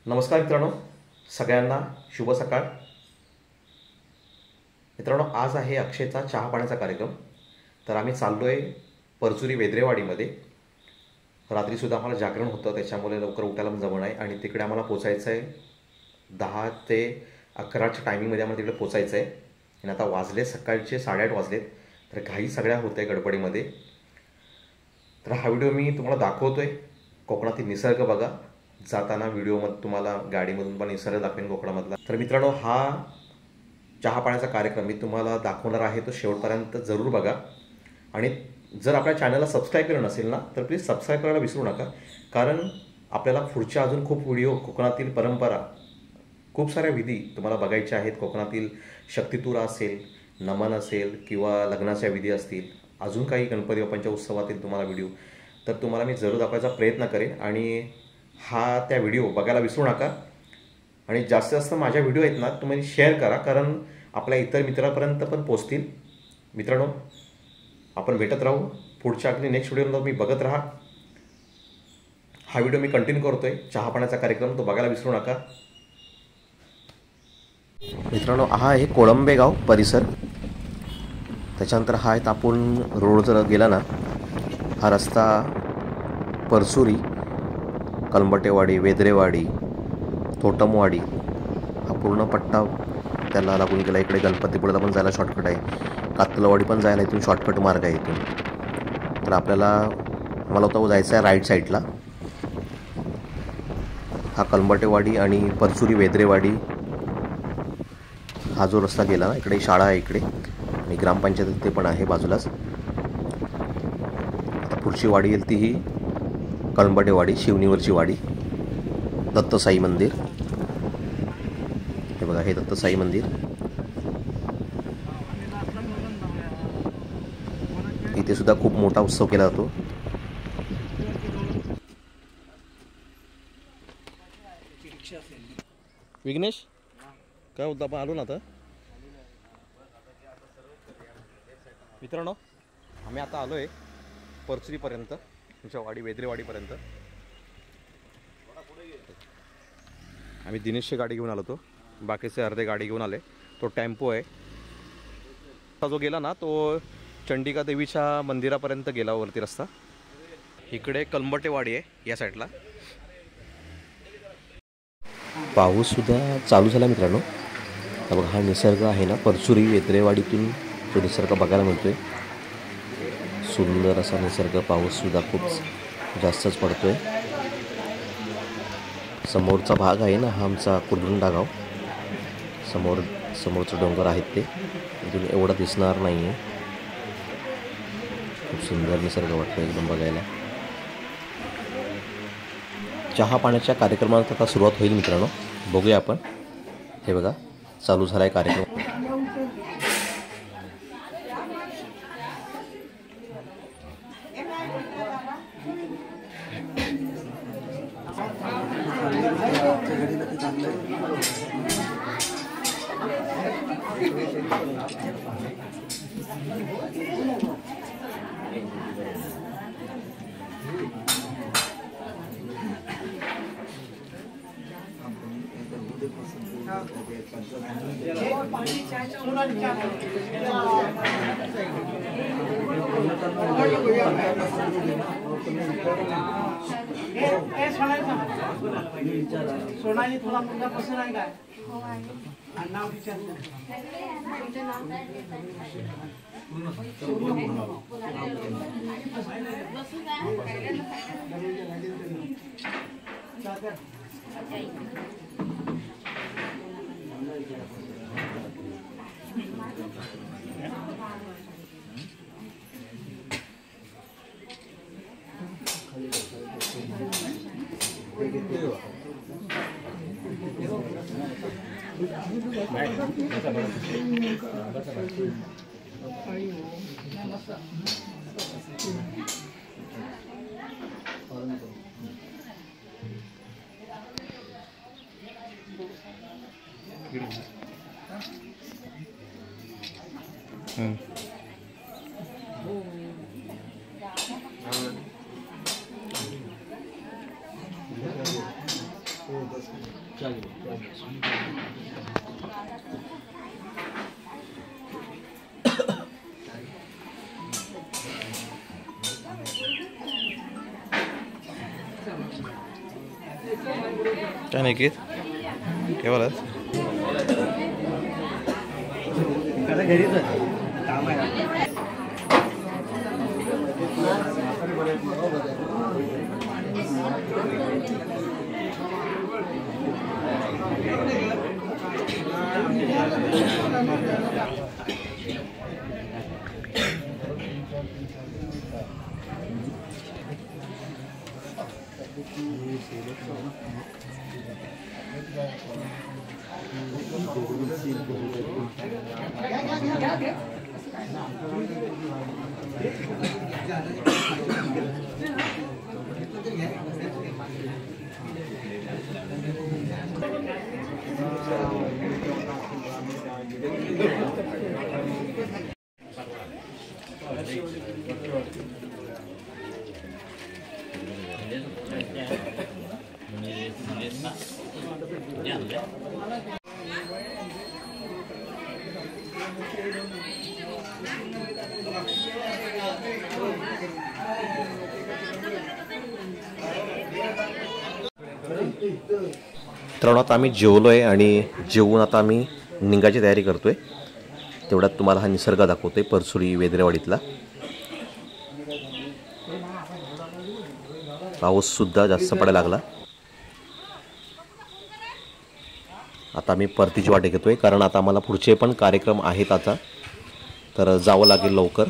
नमस्कार मित्रांनो, सगळ्यांना शुभ सकाळ. मित्रांनो, आज आहे अक्षयचा चहा पाण्याचा कार्यक्रम. तर आम्ही चाललो आहे परचुरी वेद्रेवाडीमध्ये. रात्रीसुद्धा आम्हाला जागरण होतं, त्याच्यामुळे लवकर उठायला पण जमलं नाही आणि तिकडे आम्हाला पोचायचं आहे 10 ते 11च्या टायमिंगमध्ये आम्हाला तिकडे पोचायचं आहे. आणि आता वाजले सकाळचे 8:30 वाजलेत. तर घाई सगळ्या होत आहे गडबडीमध्ये. तर हा व्हिडिओ मी तुम्हाला दाखवतो आहे. कोकणातील निसर्ग बघा. जाताना व्हिडिओमध्ये तुम्हाला गाडीमधून पण निसर्ग दाखवेन कोकणामधला. तर मित्रांनो, हा चहा पाण्याचा कार्यक्रम मी तुम्हाला दाखवणार आहे, तो शेवटपर्यंत जरूर बघा. आणि जर आपल्या चॅनलला सबस्क्राईब केलं नसेल ना, तर प्लीज सबस्क्राईब करायला विसरू नका. कारण आपल्याला पुढच्या अजून खूप व्हिडिओ, कोकणातील परंपरा, खूप साऱ्या विधी तुम्हाला बघायच्या आहेत. कोकणातील शक्तितुरा असेल, नमन असेल किंवा लग्नाच्या विधी असतील, अजून काही गणपती बाप्पांच्या उत्सवातील तुम्हाला व्हिडिओ, तर तुम्हाला मी जरूर दाखवायचा प्रयत्न करेन. आणि त्या व्हिडिओ बघायला विसरू नका. आणि जास्तीत जास्त माझ्या व्हिडिओ आहेत ना, तुम्ही शेअर करा, कारण आपल्या इतर मित्रांपर्यंत पण पोचतील. मित्रांनो, आपण भेटत राहू पुढच्या अगदी नेक्स्ट व्हिडिओ मी बघत राहा. हा व्हिडिओ मी कंटिन्यू करतो आहे, चहा पाण्याचा कार्यक्रम, तो बघायला विसरू नका. मित्रांनो, हा आहे कोळंबेगाव परिसर. त्याच्यानंतर हा आहे तापून रोड. जर गेला ना, हा रस्ता परसुरी, कलंबटेवाडी, वेद्रेवाडी, तोटमवाडी, हा पूर्ण पट्टा त्याला लागून गेला. इकडे गणपतीपुळेला पण जायला शॉर्टकट आहे, कातलवाडी पण जायला इथून शॉर्टकट मार्ग आहे इथून. तर मला तो जायचं आहे राईट साईडला. हा कलंबटेवाडी आणि परचुरी वेद्रेवाडी हा जो रस्ता गेला ना, इकडे शाळा आहे इकडे, आणि ग्रामपंचायत ते पण आहे बाजूलाच. आता पुढची वाडी येईल ती ही कलंबटेवाडी, शिवनीवरची वाडी, दत्तसाई मंदिर. हे बघा, हे दत्तसाई मंदिर. इथे सुद्धा खूप मोठा उत्सव केला जातो. विघ्नेश, काय होतं, आपण आलो ना आता. मित्रांनो, आम्ही आता आलो आहे परचुरीपर्यंत, तुमच्या वाडी वेद्रेवाडीपर्यंत. आम्ही दिनेशची गाडी घेऊन आलो होतो, बाकीचे अर्धे गाडी घेऊन आले. तो टेम्पो आहे जो गेला ना, तो चंडिका देवीच्या मंदिरापर्यंत गेला वरती रस्ता. इकडे कलंबटेवाडी आहे या साईडला. पाऊससुद्धा चालू झाला मित्रांनो. तर बघा, हा निसर्ग आहे ना, परचुरी वेद्रेवाडीतून तो निसर्ग बघायला मिळतोय. सुंदर असा निसर्ग. पाऊससुद्धा खूप जास्तच पडतोय. समोरचा भाग आहे ना, हा आमचा कुरगुंडा गाव. समोरचे डोंगर आहेत ते इथून एवढं दिसणार नाही आहे. खूप सुंदर निसर्ग वाटतो एकदम बघायला. चहा पाण्याच्या कार्यक्रमाला आता सुरुवात होईल मित्रांनो, बघूया आपण. हे बघा, चालू झाला आहे कार्यक्रम. सोनाली, थोडा मुलगा पसंत आहे काय? नाव विचारलं. काय नाही घेत केवळच घरीच काम आहे. तर आता आम्ही जेवलोय आणि जेवून आता आम्ही निघायची तयारी करतोय. तेवढ्यात तुम्हाला हा निसर्ग दाखवतोय परसुरी वेद्रेवाडीतला. पाऊस सुद्धा जास्त पडायला लागला. आता आम्ही परतीची वाट घेतोय कारण आता आम्हाला पुढचे पण कार्यक्रम आहेत आता, तर जावं लागेल लवकर.